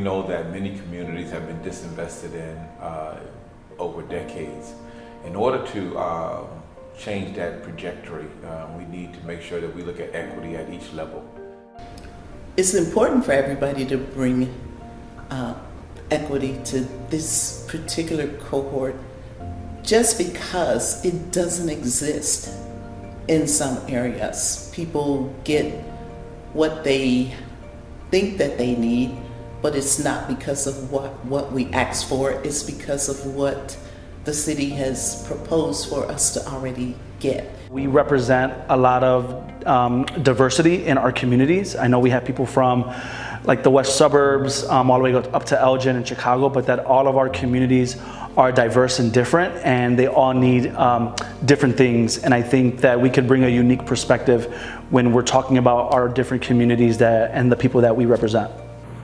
know that many communities have been disinvested in over decades. In order to change that trajectory, we need to make sure that we look at equity at each level. It's important for everybody to bring equity to this particular cohort just because it doesn't exist in some areas. People get what they think that they need, but it's not because of what we ask for, it's because of what the city has proposed for us to already get. We represent a lot of diversity in our communities. I know we have people from like the west suburbs all the way up to Elgin and Chicago, but that all of our communities are diverse and different, and they all need different things. And I think that we could bring a unique perspective when we're talking about our different communities and the people that we represent.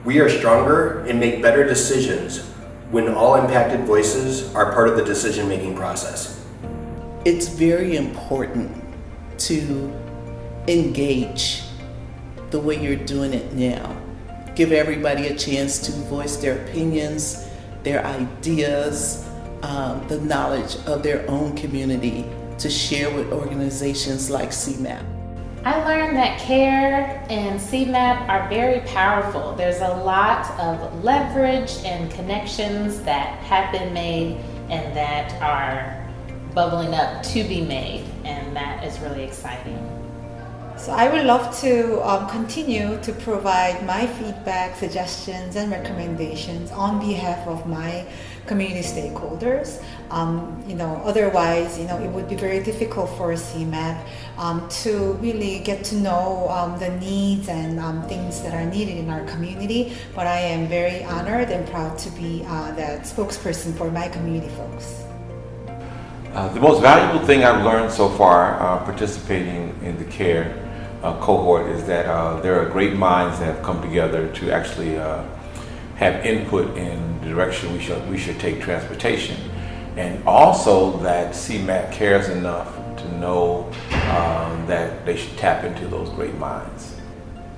We are stronger and make better decisions when all impacted voices are part of the decision-making process. It's very important to engage the way you're doing it now. Give everybody a chance to voice their opinions, their ideas, the knowledge of their own community to share with organizations like CMAP. I learned that CARE and CMAP are very powerful. There's a lot of leverage and connections that have been made and that are bubbling up to be made, and that is really exciting. So I would love to continue to provide my feedback, suggestions, and recommendations on behalf of my community stakeholders. Otherwise, it would be very difficult for CMAP to really get to know the needs and things that are needed in our community. But I am very honored and proud to be that spokesperson for my community folks. The most valuable thing I've learned so far participating in the CARE cohort is that there are great minds that have come together to actually have input in the direction we should take transportation, and also that CMAP cares enough to know that they should tap into those great minds.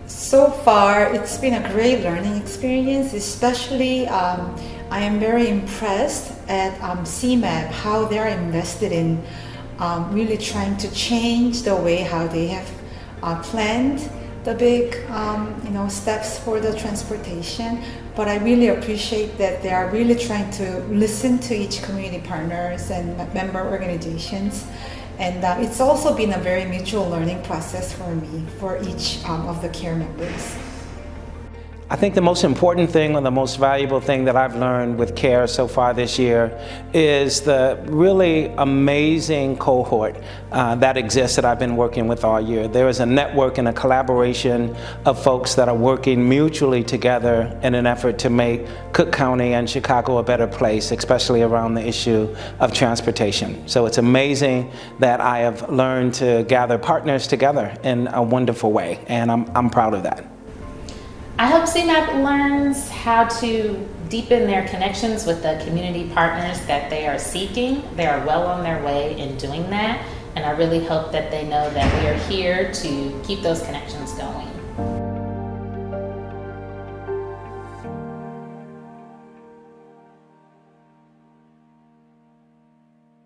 So far, it's been a great learning experience, especially I am very impressed at CMAP, how they're invested in really trying to change the way how they have planned the big steps for the transportation. But I really appreciate that they are really trying to listen to each community partners and member organizations. And it's also been a very mutual learning process for me, for each of the CARE members. I think the most important thing or the most valuable thing that I've learned with CARE so far this year is the really amazing cohort that exists that I've been working with all year. There is a network and a collaboration of folks that are working mutually together in an effort to make Cook County and Chicago a better place, especially around the issue of transportation. So it's amazing that I have learned to gather partners together in a wonderful way, and I'm proud of that. I hope CMAP learns how to deepen their connections with the community partners that they are seeking. They are well on their way in doing that, and I really hope that they know that we are here to keep those connections going.